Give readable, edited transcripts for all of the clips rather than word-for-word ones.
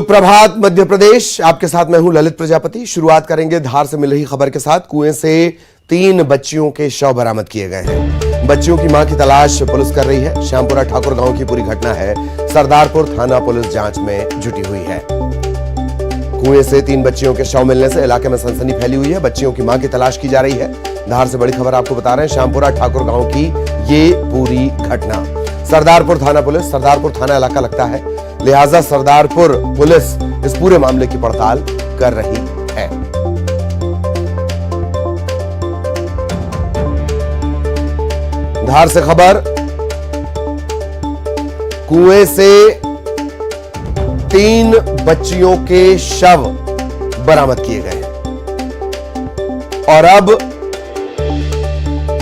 सुप्रभात मध्य प्रदेश, आपके साथ मैं हूं ललित प्रजापति। शुरुआत करेंगे धार से मिल रही खबर के साथ। कुएं से 3 बच्चियों के शव बरामद किए गए हैं। बच्चियों की मां की तलाश पुलिस कर रही है। श्यामपुरा ठाकुर गांव की पूरी घटना है। सरदारपुर थाना पुलिस जांच में जुटी हुई है। कुएं से 3 बच्चियों के शव मिलने से इलाके में सनसनी फैली हुई है। बच्चियों की मां की तलाश की जा रही है। धार से बड़ी खबर आपको बता रहे हैं। श्यामपुरा ठाकुर गांव की ये पूरी घटना। सरदारपुर थाना पुलिस, सरदारपुर थाना इलाका लगता है, लिहाजा सरदारपुर पुलिस इस पूरे मामले की पड़ताल कर रही है। धार से खबर, कुएं से 3 बच्चियों के शव बरामद किए गए और अब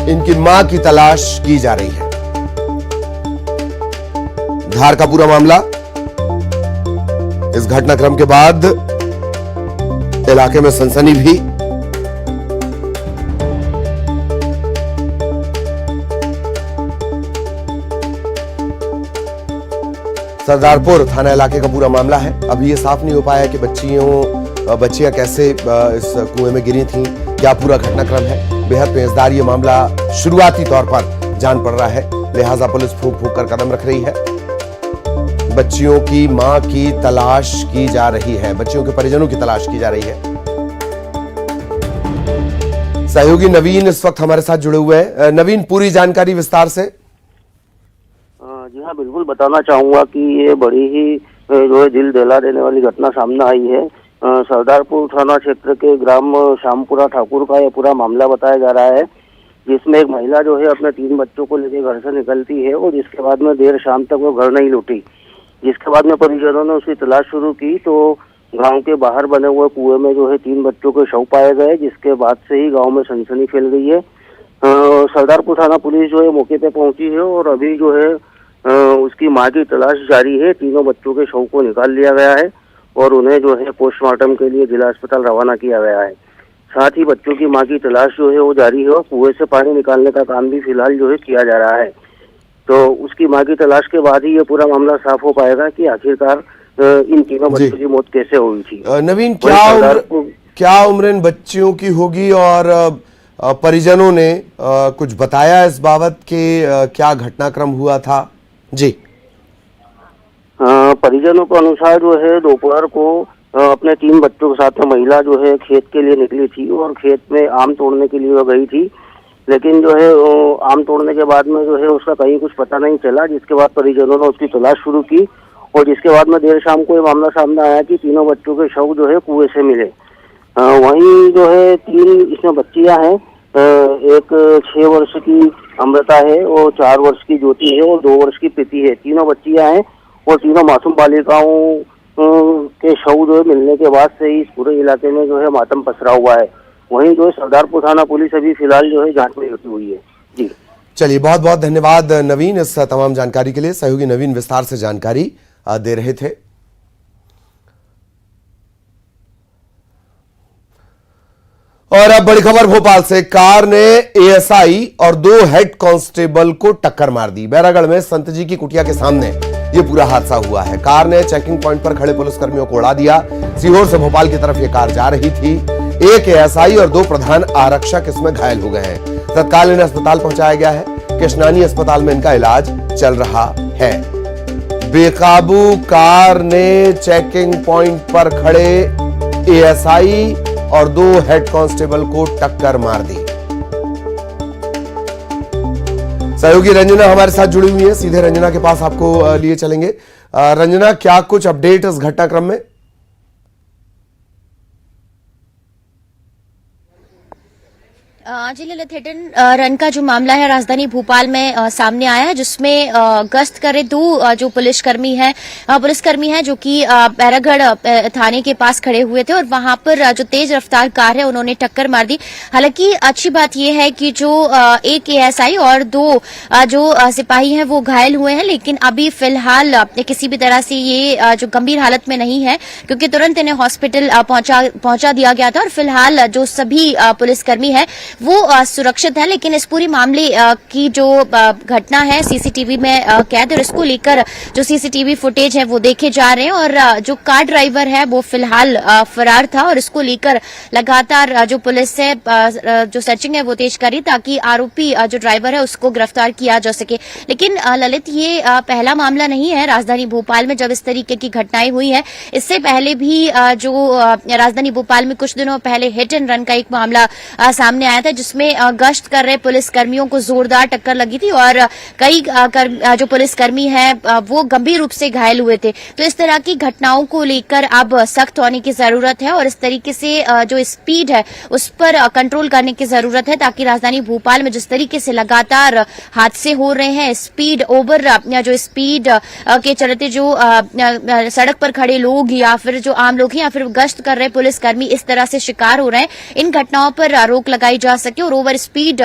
इनकी मां की तलाश की जा रही है। धार का पूरा मामला, इस घटनाक्रम के बाद इलाके में सनसनी भी। सरदारपुर थाना इलाके का पूरा मामला है। अभी ये साफ नहीं हो पाया कि बच्चियां कैसे इस कुएं में गिरी थीं, क्या पूरा घटनाक्रम है। बेहद पेचदार ये मामला शुरुआती तौर पर जान पड़ रहा है, लिहाजा पुलिस फूंक फूंक कर कदम रख रही है। बच्चियों की मां की तलाश की जा रही है, बच्चियों के परिजनों की तलाश की जा रही है। सहयोगी नवीन इस वक्त हमारे साथ जुड़े हुए हैं। नवीन, पूरी जानकारी विस्तार से। जी हाँ, बिल्कुल बताना चाहूंगा कि ये बड़ी ही जो है दिल दहला देने वाली घटना सामने आई है। सरदारपुर थाना क्षेत्र के ग्राम श्यामपुरा ठाकुर का ये पूरा मामला बताया जा रहा है, जिसमें एक महिला जो है अपने 3 बच्चों को लेकर घर से निकलती है और जिसके बाद में देर शाम तक वो घर नहीं लौटी। जिसके बाद में परिजनों ने उसकी तलाश शुरू की तो गांव के बाहर बने हुए कुएं में जो है 3 बच्चों के शव पाए गए, जिसके बाद से ही गांव में सनसनी फैल गई है। सरदारपुर थाना पुलिस जो है मौके पे पहुंची है और अभी जो है उसकी मां की तलाश जारी है। तीनों बच्चों के शव को निकाल लिया गया है और उन्हें जो है पोस्टमार्टम के लिए जिला अस्पताल रवाना किया गया है। साथ ही बच्चों की मां की तलाश जो है वो जारी है और कुएं से पानी निकालने का काम भी फिलहाल जो है किया जा रहा है। तो उसकी मां की तलाश के बाद ही ये पूरा मामला साफ हो पाएगा कि आखिरकार इन तीनों बच्चों की मौत कैसे हुई थी। नवीन, क्या उम्र इन बच्चियों की होगी और परिजनों ने कुछ बताया इस बाबत कि क्या घटनाक्रम हुआ था? जी, परिजनों के अनुसार जो है दोपहर को अपने 3 बच्चों के साथ में महिला जो है खेत के लिए निकली थी और खेत में आम तोड़ने के लिए वो गई थी, लेकिन जो है आम तोड़ने के बाद में जो है उसका कहीं कुछ पता नहीं चला। जिसके बाद परिजनों ने उसकी तलाश शुरू की और जिसके बाद में देर शाम को ये मामला सामने आया कि तीनों बच्चों के शव जो है कुएं से मिले। वहीं जो है 3 इसमें बच्चियां हैं, एक 6 वर्ष की अमृता है और 4 वर्ष की ज्योति है और 2 वर्ष की प्रीति है। तीनों बच्चियां हैं और तीनों मासूम बालिकाओं के शव जो है मिलने के बाद से ही इस पूरे इलाके में जो है मातम पसरा हुआ है। वहीं जो है सरदारपुर थाना पुलिस अभी फिलहाल जो है जांच में जुटी हुई है। जी, चलिए, बहुत बहुत धन्यवाद नवीन इस तमाम जानकारी के लिए। सहयोगी नवीन विस्तार से जानकारी दे रहे थे। और अब बड़ी खबर भोपाल से। कार ने एएसआई और 2 हेड कांस्टेबल को टक्कर मार दी। बैरागढ़ में संत जी की कुटिया के सामने ये पूरा हादसा हुआ है। कार ने चेकिंग पॉइंट पर खड़े पुलिसकर्मियों को उड़ा दिया। सीहोर से भोपाल की तरफ ये कार जा रही थी। एक एएसआई और 2 प्रधान आरक्षक इसमें घायल हो गए हैं। तत्काल इन्हें अस्पताल पहुंचाया गया है। कृष्णानी अस्पताल में इनका इलाज चल रहा है। बेकाबू कार ने चेकिंग पॉइंट पर खड़े एएसआई और 2 हेड कांस्टेबल को टक्कर मार दी। सहयोगी रंजना हमारे साथ जुड़ी हुई है, सीधे रंजना के पास आपको लिए चलेंगे। रंजना, क्या कुछ अपडेट इस घटनाक्रम में? जी ललित, हिट एंड रन का जो मामला है राजधानी भोपाल में सामने आया है, जिसमें गश्त करे 2 जो पुलिसकर्मी हैं जो कि बैरागढ़ थाने के पास खड़े हुए थे और वहां पर जो तेज रफ्तार कार है उन्होंने टक्कर मार दी। हालांकि अच्छी बात यह है कि जो एक एएसआई और 2 जो सिपाही हैं वो घायल हुए हैं, लेकिन अभी फिलहाल किसी भी तरह से ये जो गंभीर हालत में नहीं है, क्योंकि तुरंत इन्हें हॉस्पिटल पहुंचा दिया गया था और फिलहाल जो सभी पुलिसकर्मी है वो सुरक्षित है। लेकिन इस पूरी मामले की जो घटना है सीसीटीवी में कैद, और इसको लेकर जो सीसीटीवी फुटेज है वो देखे जा रहे हैं। और जो कार ड्राइवर है वो फिलहाल फरार था, और इसको लेकर लगातार जो पुलिस है जो सर्चिंग है वो तेज करी ताकि आरोपी जो ड्राइवर है उसको गिरफ्तार किया जा सके। लेकिन ललित, ये पहला मामला नहीं है राजधानी भोपाल में जब इस तरीके की घटनाएं हुई है। इससे पहले भी जो राजधानी भोपाल में कुछ दिनों पहले हिट एंड रन का एक मामला सामने आया था, जिसमें गश्त कर रहे पुलिस कर्मियों को जोरदार टक्कर लगी थी और कई जो पुलिसकर्मी हैं वो गंभीर रूप से घायल हुए थे। तो इस तरह की घटनाओं को लेकर अब सख्त होने की जरूरत है और इस तरीके से जो स्पीड है उस पर कंट्रोल करने की जरूरत है, ताकि राजधानी भोपाल में जिस तरीके से लगातार हादसे हो रहे हैं, स्पीड ओवर जो स्पीड के चलते जो सड़क पर खड़े लोग या फिर जो आम लोग हैं या फिर गश्त कर रहे पुलिसकर्मी इस तरह से शिकार हो रहे हैं, इन घटनाओं पर रोक लगाई जा सके। और ओवर स्पीड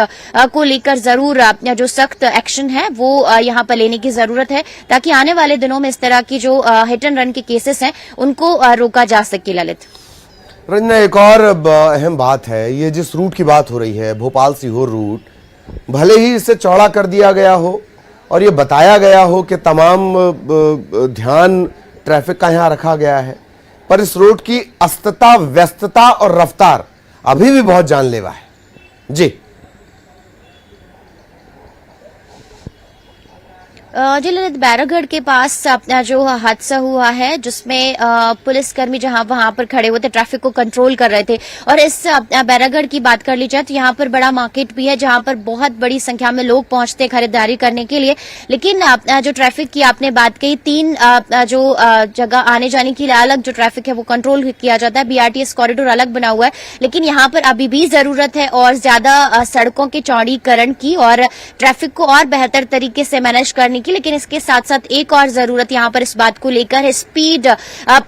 को लेकर जरूर जो सख्त एक्शन है वो यहां पर लेने की जरूरत है, ताकि आने वाले दिनों में इस तरह की जो हिट एंड रन के केसेस हैं उनको रोका जा सके। ललित, रंजना, एक और अहम बात है, ये जिस रूट की बात हो रही है भोपाल सीहोर रूट, भले ही इसे चौड़ा कर दिया गया हो और ये बताया गया हो कि तमाम ध्यान ट्रैफिक का यहां रखा गया है, पर इस रोड की अस्तता, व्यस्तता और रफ्तार अभी भी बहुत जानलेवा है। जी जी ललित, बैरागढ़ के पास अपना जो हादसा हुआ है जिसमें पुलिसकर्मी जहां वहां पर खड़े हुए थे, ट्रैफिक को कंट्रोल कर रहे थे। और इस बैरागढ़ की बात कर ली जाए तो यहां पर बड़ा मार्केट भी है जहां पर बहुत बड़ी संख्या में लोग पहुंचते खरीदारी करने के लिए। लेकिन जो ट्रैफिक की आपने बात कही, 3 जो जगह आने जाने के लिए अलग जो ट्रैफिक है वो कंट्रोल किया जाता है, बीआरटीएस कॉरिडोर अलग बना हुआ है। लेकिन यहाँ पर अभी भी जरूरत है और ज्यादा सड़कों के चौड़ीकरण की और ट्रैफिक को और बेहतर तरीके से मैनेज करने की। लेकिन इसके साथ साथ एक और जरूरत यहाँ पर इस बात को लेकर है, स्पीड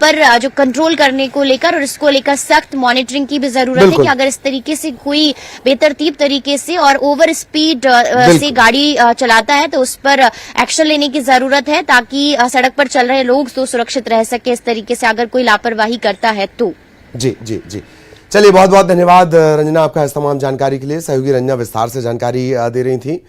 पर जो कंट्रोल करने को लेकर, और इसको लेकर सख्त मॉनिटरिंग की भी जरूरत है कि अगर इस तरीके से कोई बेतरतीब तरीके से और ओवर स्पीड से गाड़ी चलाता है तो उस पर एक्शन लेने की जरूरत है, ताकि सड़क पर चल रहे लोग तो सुरक्षित रह सके इस तरीके से अगर कोई लापरवाही करता है तो। जी जी जी, चलिए बहुत बहुत धन्यवाद रंजना आपका इस तमाम जानकारी के लिए। सहयोगी रंजना विस्तार से जानकारी दे रही थी।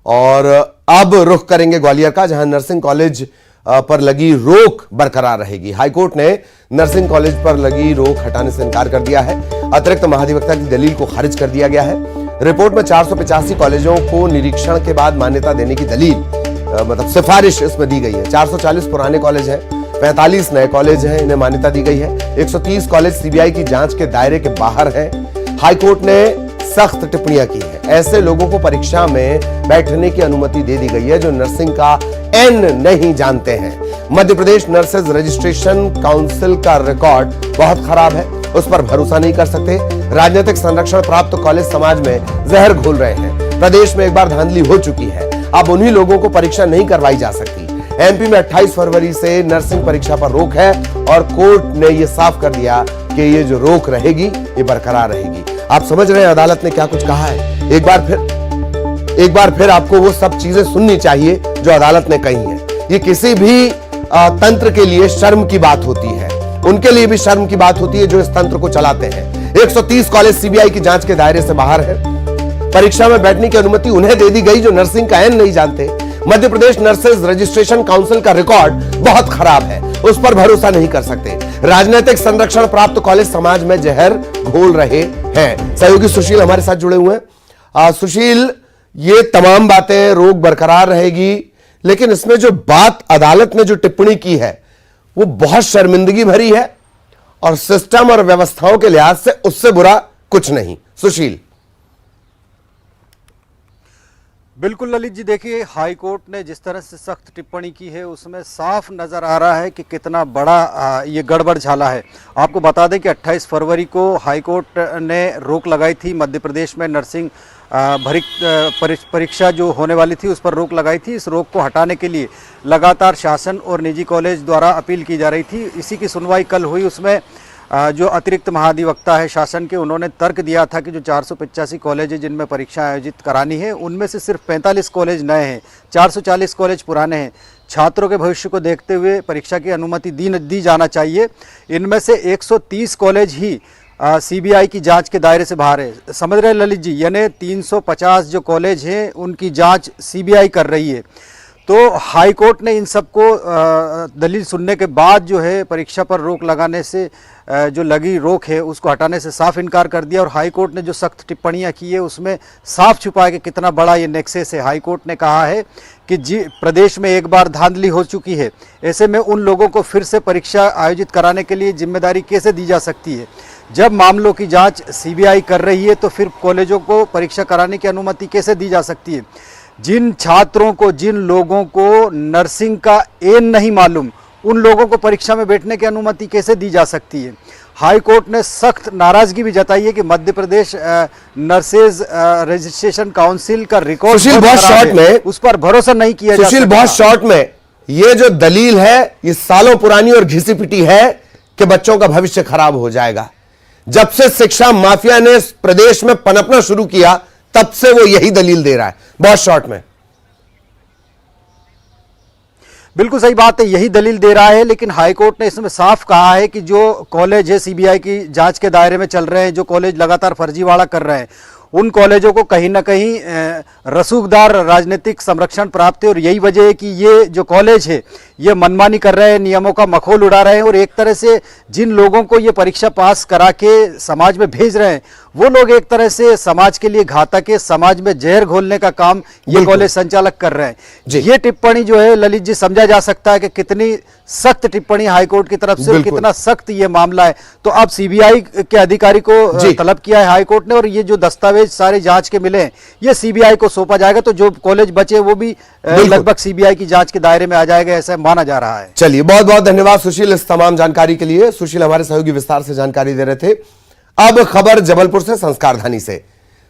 और अब रुख करेंगे ग्वालियर का, जहां नर्सिंग कॉलेज पर लगी रोक बरकरार रहेगी। हाईकोर्ट ने नर्सिंग कॉलेज पर लगी रोक हटाने से इनकार कर दिया है। अतिरिक्त महाधिवक्ता की दलील को खारिज कर दिया गया है। रिपोर्ट में 485 कॉलेजों को निरीक्षण के बाद मान्यता देने की दलील मतलब सिफारिश इसमें दी गई है। 440 पुराने कॉलेज हैं, 45 नए कॉलेज हैं, इन्हें मान्यता दी गई है। 130 कॉलेज सीबीआई की जांच के दायरे के बाहर हैं। हाईकोर्ट ने सख्त टिप्पणियां की है। ऐसे लोगों को परीक्षा में बैठने की अनुमति दे दी गई है जो नर्सिंग का एन नहीं जानते हैं। Madhya Pradesh nurses registration council का रिकॉर्ड बहुत खराब है, उस पर भरोसा नहीं कर सकते। राजनीतिक संरक्षण प्राप्त कॉलेज समाज में जहर घोल रहे हैं। प्रदेश में एक बार धांधली हो चुकी है, अब उन्हीं लोगों को परीक्षा नहीं करवाई जा सकती। एमपी में 28 फरवरी से नर्सिंग परीक्षा पर रोक है और कोर्ट ने यह साफ कर दिया कि ये जो रोक रहेगी ये बरकरार रहेगी। आप समझ रहे हैं अदालत ने क्या कुछ कहा है। एक बार फिर आपको वो सब चीजें सुननी चाहिए जो अदालत ने कही है। ये किसी भी तंत्र के लिए शर्म की बात होती है, उनके लिए भी शर्म की बात होती है जो इस तंत्र को चलाते हैं। 130 कॉलेज सीबीआई की जांच के दायरे से बाहर है। परीक्षा में बैठने की अनुमति उन्हें दे दी गई जो नर्सिंग का एन नहीं जानते। Madhya Pradesh nurses registration council का रिकॉर्ड बहुत खराब है, उस पर भरोसा नहीं कर सकते। राजनीतिक संरक्षण प्राप्त कॉलेज समाज में जहर घोल रहे हैं। सहयोगी सुशील हमारे साथ जुड़े हुए हैं। सुशील, ये तमाम बातें रोक बरकरार रहेगी, लेकिन इसमें जो बात अदालत ने जो टिप्पणी की है वो बहुत शर्मिंदगी भरी है और सिस्टम और व्यवस्थाओं के लिहाज से उससे बुरा कुछ नहीं। सुशील। बिल्कुल ललित जी, देखिए हाई कोर्ट ने जिस तरह से सख्त टिप्पणी की है उसमें साफ नज़र आ रहा है कि कितना बड़ा ये गड़बड़ झाला है। आपको बता दें कि 28 फरवरी को हाई कोर्ट ने रोक लगाई थी। मध्य प्रदेश में नर्सिंग परीक्षा जो होने वाली थी उस पर रोक लगाई थी। इस रोक को हटाने के लिए लगातार शासन और निजी कॉलेज द्वारा अपील की जा रही थी। इसी की सुनवाई कल हुई। उसमें जो अतिरिक्त महाधिवक्ता है शासन के, उन्होंने तर्क दिया था कि जो 485 कॉलेज है जिनमें परीक्षा आयोजित करानी है उनमें से सिर्फ 45 कॉलेज नए हैं, 440 कॉलेज पुराने हैं। छात्रों के भविष्य को देखते हुए परीक्षा की अनुमति दी जाना चाहिए। इनमें से 130 कॉलेज ही सीबीआई की जांच के दायरे से बाहर है। समझ रहे ललित जी, यानी 350 जो कॉलेज हैं उनकी जांच सीबीआई कर रही है। तो हाई कोर्ट ने इन सबको दलील सुनने के बाद जो है परीक्षा पर रोक लगाने से जो लगी रोक है उसको हटाने से साफ इनकार कर दिया। और हाई कोर्ट ने जो सख्त टिप्पणियां की है उसमें साफ छुपा कि कितना बड़ा ये नेक्सस है। हाई कोर्ट ने कहा है कि प्रदेश में एक बार धांधली हो चुकी है, ऐसे में उन लोगों को फिर से परीक्षा आयोजित कराने के लिए जिम्मेदारी कैसे दी जा सकती है। जब मामलों की जांच सीबीआई कर रही है तो फिर कॉलेजों को परीक्षा कराने की अनुमति कैसे दी जा सकती है। जिन छात्रों को, जिन लोगों को नर्सिंग का एन नहीं मालूम, उन लोगों को परीक्षा में बैठने की अनुमति कैसे दी जा सकती है। हाई कोर्ट ने सख्त नाराजगी भी जताई है कि Madhya Pradesh nurses registration council का रिकॉर्ड बहुत शॉर्ट में उस पर भरोसा नहीं किया जा सकता। बहुत शॉर्ट में ये जो दलील है ये सालों पुरानी और घिसी पिटी है कि बच्चों का भविष्य खराब हो जाएगा। जब से शिक्षा माफिया ने प्रदेश में पनपना शुरू किया तब से वो यही दलील दे रहा है। बहुत शॉर्ट में बिल्कुल सही बात है, यही दलील दे रहा है। लेकिन हाईकोर्ट ने इसमें साफ कहा है कि जो कॉलेज है सीबीआई की जांच के दायरे में चल रहे हैं, जो कॉलेज लगातार फर्जीवाड़ा कर रहे हैं, उन कॉलेजों को कहीं ना कहीं रसूखदार राजनीतिक संरक्षण प्राप्त है। और यही वजह है कि ये जो कॉलेज है ये मनमानी कर रहे हैं, नियमों का मखौल उड़ा रहे हैं। और एक तरह से जिन लोगों को ये परीक्षा पास करा के समाज में भेज रहे हैं वो लोग एक तरह से समाज के लिए घातक है, समाज में जहर घोलने का काम ये कॉलेज संचालक कर रहे हैं। ये टिप्पणी जो है ललित जी, समझा जा सकता है कि कितनी सख्त टिप्पणी हाईकोर्ट की तरफ से और कितना सख्त ये मामला है। तो अब सीबीआई के अधिकारी को तलब किया है हाईकोर्ट ने और ये जो दस्तावेज सारे जांच के मिले हैं ये सीबीआई को सौंपा जाएगा। तो जो कॉलेज बचे वो भी लगभग सीबीआई की जांच के दायरे में आ जाएगा, ऐसा माना जा रहा है। चलिए, बहुत बहुत धन्यवाद सुशील इस तमाम जानकारी के लिए। सुशील हमारे सहयोगी विस्तार से जानकारी दे रहे थे। अब खबर जबलपुर से, संस्कारधानी से।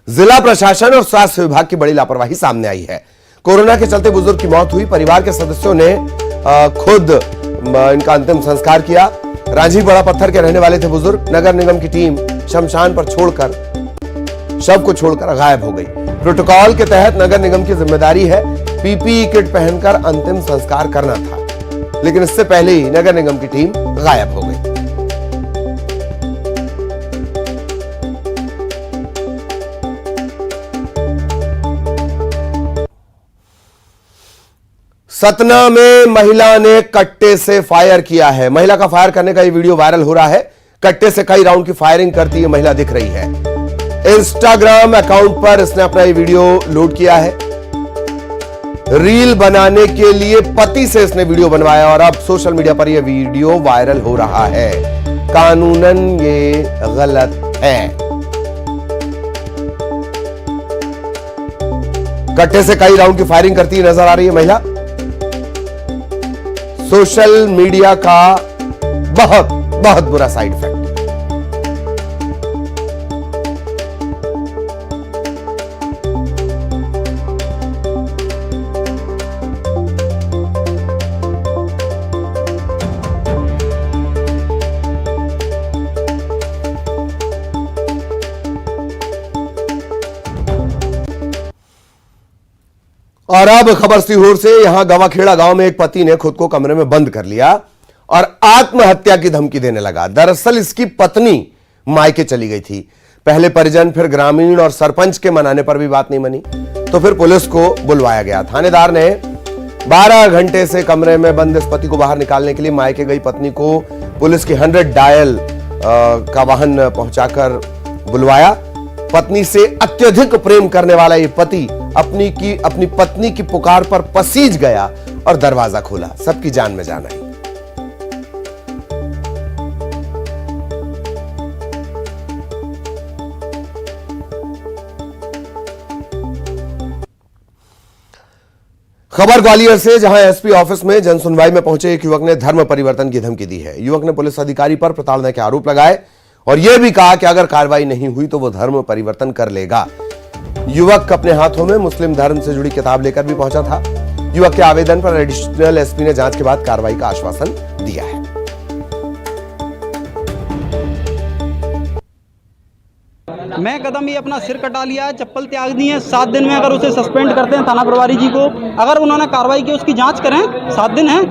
जिला प्रशासन और स्वास्थ्य विभाग की बड़ी लापरवाही सामने आई है। कोरोना के चलते बुजुर्ग की मौत हुई। परिवार के सदस्यों ने खुद इनका अंतिम संस्कार किया। रांझी बड़ा पत्थर के रहने वाले थे बुजुर्ग। नगर निगम की टीम शमशान पर शव को छोड़कर गायब हो गई। प्रोटोकॉल के तहत नगर निगम की जिम्मेदारी है पीपीई किट पहनकर अंतिम संस्कार करना था, लेकिन इससे पहले ही नगर निगम की टीम गायब हो गई। सतना में महिला ने कट्टे से फायर किया है। महिला का फायर करने का ये वीडियो वायरल हो रहा है। कट्टे से कई राउंड की फायरिंग करती है महिला दिख रही है। इंस्टाग्राम अकाउंट पर इसने अपना ये वीडियो लोड किया है। रील बनाने के लिए पति से इसने वीडियो बनवाया और अब सोशल मीडिया पर यह वीडियो वायरल हो रहा है। कानूनन ये गलत है। कट्टे से कई राउंड की फायरिंग करती नजर आ रही है महिला। सोशल मीडिया का बहुत बहुत बुरा साइड इफेक्ट। और अब खबर सीहोर से। यहां गवाखेड़ा गांव में एक पति ने खुद को कमरे में बंद कर लिया और आत्महत्या की धमकी देने लगा। दरअसल इसकी पत्नी मायके चली गई थी। पहले परिजन, फिर ग्रामीण और सरपंच के मनाने पर भी बात नहीं बनी तो फिर पुलिस को बुलवाया गया। थानेदार ने 12 घंटे से कमरे में बंद इस पति को बाहर निकालने के लिए मायके गई पत्नी को पुलिस की 100 डायल का वाहन पहुंचाकर बुलवाया। पत्नी से अत्यधिक प्रेम करने वाला ये पति अपनी पत्नी की पुकार पर पसीज गया और दरवाजा खोला। सबकी जान में जान आई। खबर ग्वालियर से, जहां एसपी ऑफिस में जनसुनवाई में पहुंचे एक युवक ने धर्म परिवर्तन की धमकी दी है। युवक ने पुलिस अधिकारी पर प्रताड़ना के आरोप लगाए और यह भी कहा कि अगर कार्रवाई नहीं हुई तो वो धर्म परिवर्तन कर लेगा। युवक अपने हाथों में मुस्लिम धर्म से जुड़ी किताब लेकर भी पहुंचा था। युवक के आवेदन पर एडिशनल एसपी ने जांच के बाद कार्रवाई का आश्वासन दिया है। मैं कदम ये अपना सिर कटा लिया है, चप्पल त्याग दी है। 7 दिन में अगर उसे सस्पेंड करते हैं थाना प्रभारी जी को, अगर उन्होंने कार्रवाई की उसकी जांच करें। 7 दिन है,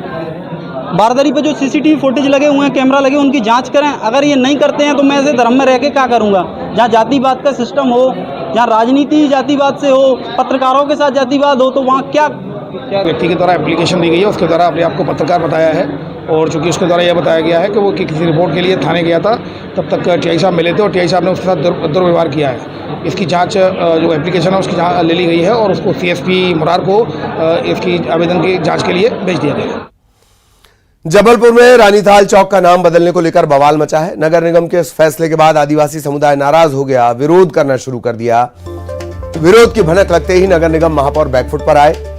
बारदरी पे जो सीसीटीवी फुटेज लगे हुए हैं, कैमरा लगे, उनकी जांच करें। अगर ये नहीं करते हैं तो मैं ऐसे धर्म में रह के क्या करूँगा? जहाँ जातिवाद का सिस्टम हो, जहाँ राजनीति जातिवाद से हो, पत्रकारों के साथ जातिवाद हो, तो वहाँ क्या व्यक्ति के द्वारा एप्लीकेशन दी गई है, उसके द्वारा अपने आप को पत्रकार बताया है और चूंकि उसके द्वारा यह बताया गया है कि वो किसी रिपोर्ट के लिए थाने गया था, तब तक टीआई साहब मिले थे और टीआई साहब ने उसके साथ दुर्व्यवहार किया है। इसकी जांच जो एप्लीकेशन है उसकी जांच ले ली गई है और उसको सीएसपी मुरार को इसकी आवेदन की जांच के लिए भेज दिया गया है। जबलपुर में रानीताल चौक का नाम बदलने को लेकर बवाल मचा है। नगर निगम के इस फैसले के बाद आदिवासी समुदाय नाराज हो गया, विरोध करना शुरू कर दिया। विरोध की भनक लगते ही नगर निगम महापौर बैकफुट पर आए।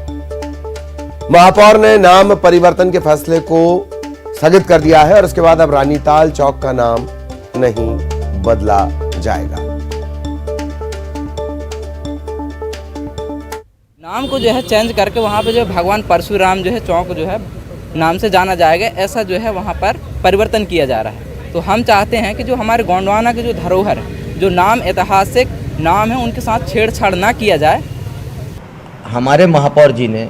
महापौर ने नाम परिवर्तन के फैसले को स्थगित कर दिया है और इसके बाद अब रानीताल चौक का नाम नहीं बदला जाएगा। नाम को जो है चेंज करके वहाँ पे जो भगवान परशुराम जो है चौक जो है नाम से जाना जाएगा, ऐसा जो है वहाँ पर परिवर्तन किया जा रहा है। तो हम चाहते हैं कि जो हमारे गोंडवाना के जो धरोहर जो नाम ऐतिहासिक नाम है उनके साथ छेड़छाड़ ना किया जाए। हमारे महापौर जी ने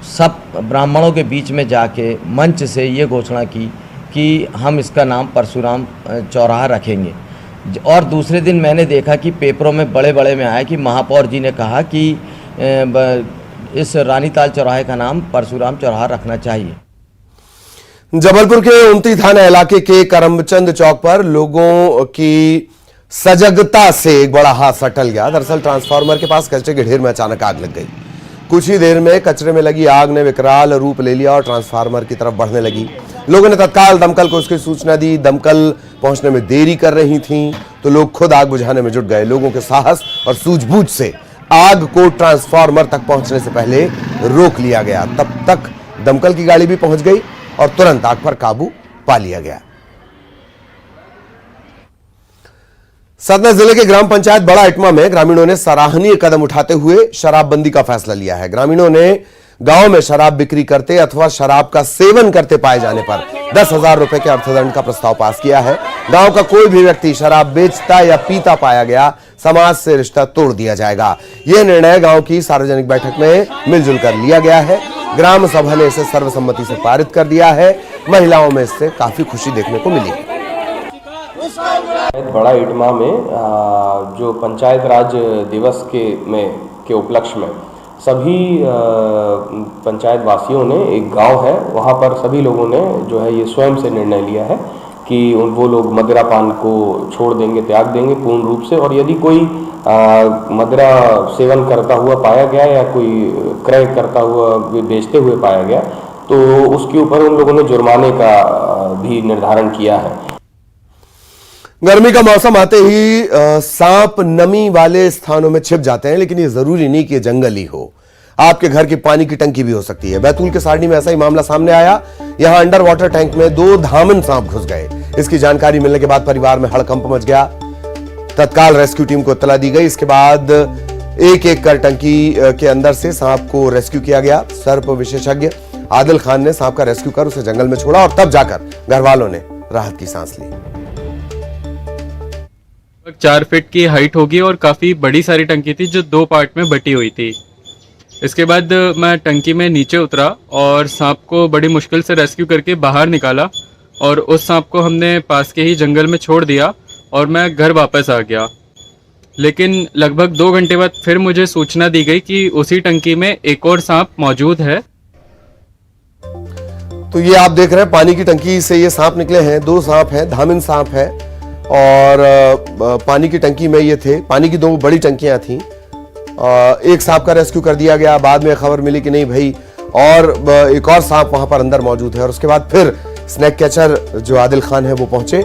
सब ब्राह्मणों के बीच में जाके मंच से ये घोषणा की कि हम इसका नाम परशुराम चौराहा रखेंगे। और दूसरे दिन मैंने देखा कि पेपरों में बड़े बड़े में आया कि महापौर जी ने कहा कि इस रानीताल चौराहे का नाम परशुराम चौराहा रखना चाहिए। जबलपुर के उमती थाना इलाके के करमचंद चौक पर लोगों की सजगता से एक बड़ा हादसा टल गया। दरअसल ट्रांसफार्मर के पास कचरे के ढेर में अचानक आग लग गई। कुछ ही देर में कचरे में लगी आग ने विकराल रूप ले लिया और ट्रांसफार्मर की तरफ बढ़ने लगी। लोगों ने तत्काल दमकल को उसकी सूचना दी। दमकल पहुंचने में देरी कर रही थी तो लोग खुद आग बुझाने में जुट गए। लोगों के साहस और सूझबूझ से आग को ट्रांसफार्मर तक पहुंचने से पहले रोक लिया गया। तब तक दमकल की गाड़ी भी पहुंच गई और तुरंत आग पर काबू पा लिया गया। सतना जिले के ग्राम पंचायत बड़ा इटमा में ग्रामीणों ने सराहनीय कदम उठाते हुए शराबबंदी का फैसला लिया है। ग्रामीणों ने गांव में शराब बिक्री करते अथवा शराब का सेवन करते पाए जाने पर 10,000 रुपए के अर्थदंड का प्रस्ताव पास किया है। गांव का कोई भी व्यक्ति शराब बेचता या पीता पाया गया, समाज से रिश्ता तोड़ दिया जाएगा। यह निर्णय गांव की सार्वजनिक बैठक में मिलजुल कर लिया गया है। ग्राम सभा ने इसे सर्वसम्मति से पारित कर दिया है। महिलाओं में इससे काफी खुशी देखने को मिली। बड़ा इटमा में जो पंचायत राज दिवस के उपलक्ष्य में सभी पंचायत वासियों ने, एक गांव है वहां पर सभी लोगों ने जो है ये स्वयं से निर्णय लिया है कि वो लोग मदिरा पान को छोड़ देंगे, त्याग देंगे पूर्ण रूप से। और यदि कोई मदिरा सेवन करता हुआ पाया गया या कोई क्रय करता हुआ बेचते हुए पाया गया तो उसके ऊपर उन लोगों ने जुर्माने का भी निर्धारण किया है। गर्मी का मौसम आते ही सांप नमी वाले स्थानों में छिप जाते हैं, लेकिन ये जरूरी नहीं कि जंगल ही हो। आपके घर की पानी की टंकी भी हो सकती है। बैतूल के सारणी में ऐसा ही मामला सामने आया। यहां अंडर वाटर टैंक में 2 धामन सांप घुस गए। इसकी जानकारी मिलने के बाद परिवार में हड़कंप मच गया। तत्काल रेस्क्यू टीम को इत्तला दी गई। इसके बाद एक एक कर टंकी के अंदर से सांप को रेस्क्यू किया गया। सर्प विशेषज्ञ आदिल खान ने सांप का रेस्क्यू कर उसे जंगल में छोड़ा और तब जाकर घर वालों ने राहत की सांस ली। 4 फीट की हाइट होगी और काफ़ी बड़ी सारी टंकी थी जो 2 पार्ट में बटी हुई थी। इसके बाद मैं टंकी में नीचे उतरा और सांप को बड़ी मुश्किल से रेस्क्यू करके बाहर निकाला और उस सांप को हमने पास के ही जंगल में छोड़ दिया और मैं घर वापस आ गया। लेकिन लगभग 2 घंटे बाद फिर मुझे सूचना दी गई कि उसी टंकी में एक और सांप मौजूद है। तो ये आप देख रहे हैं पानी की टंकी से ये सांप निकले हैं। 2 सांप हैं, धामिन सांप है और पानी की टंकी में ये थे। पानी की 2 बड़ी टंकियां थीं। एक सांप का रेस्क्यू कर दिया गया। बाद में खबर मिली कि नहीं भाई और एक और सांप वहां पर अंदर मौजूद है और उसके बाद फिर स्नेक कैचर जो आदिल खान है वो पहुंचे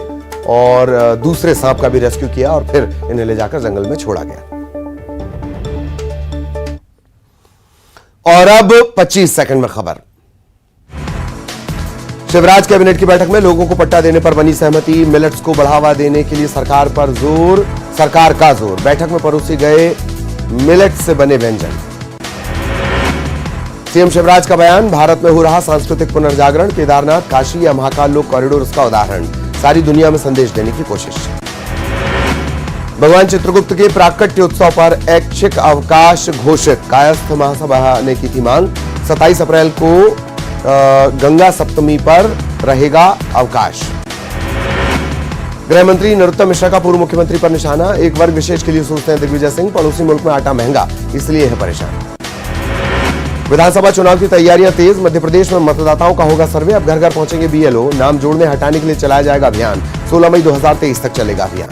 और दूसरे सांप का भी रेस्क्यू किया और फिर इन्हें ले जाकर जंगल में छोड़ा गया। और अब 25 सेकंड में खबर। शिवराज कैबिनेट की बैठक में लोगों को पट्टा देने पर बनी सहमति। मिलेट्स को बढ़ावा देने के लिए सरकार का जोर। बैठक में परोसे गए मिलेट से बने व्यंजन। सीएम शिवराज का बयान, भारत में हो रहा सांस्कृतिक पुनर्जागरण। केदारनाथ, काशी या महाकाल लोक कॉरिडोर उसका उदाहरण। सारी दुनिया में संदेश देने की कोशिश। भगवान चित्रगुप्त के प्राकट्योत्सव पर ऐच्छिक अवकाश घोषित। कायस्थ महासभा ने की थी मांग। 27 अप्रैल को गंगा सप्तमी पर रहेगा अवकाश। गृह मंत्री नरोत्तम मिश्रा का पूर्व मुख्यमंत्री पर निशाना। एक वर्ग विशेष के लिए सोचते हैं दिग्विजय सिंह, पड़ोसी मुल्क में आटा महंगा इसलिए है परेशान। विधानसभा चुनाव की तैयारियां तेज। मध्य प्रदेश में मतदाताओं का होगा सर्वे। अब घर घर पहुंचेंगे बीएलओ। नाम जोड़ने हटाने के लिए चलाया जाएगा अभियान। 16 मई 2023 तक चलेगा अभियान।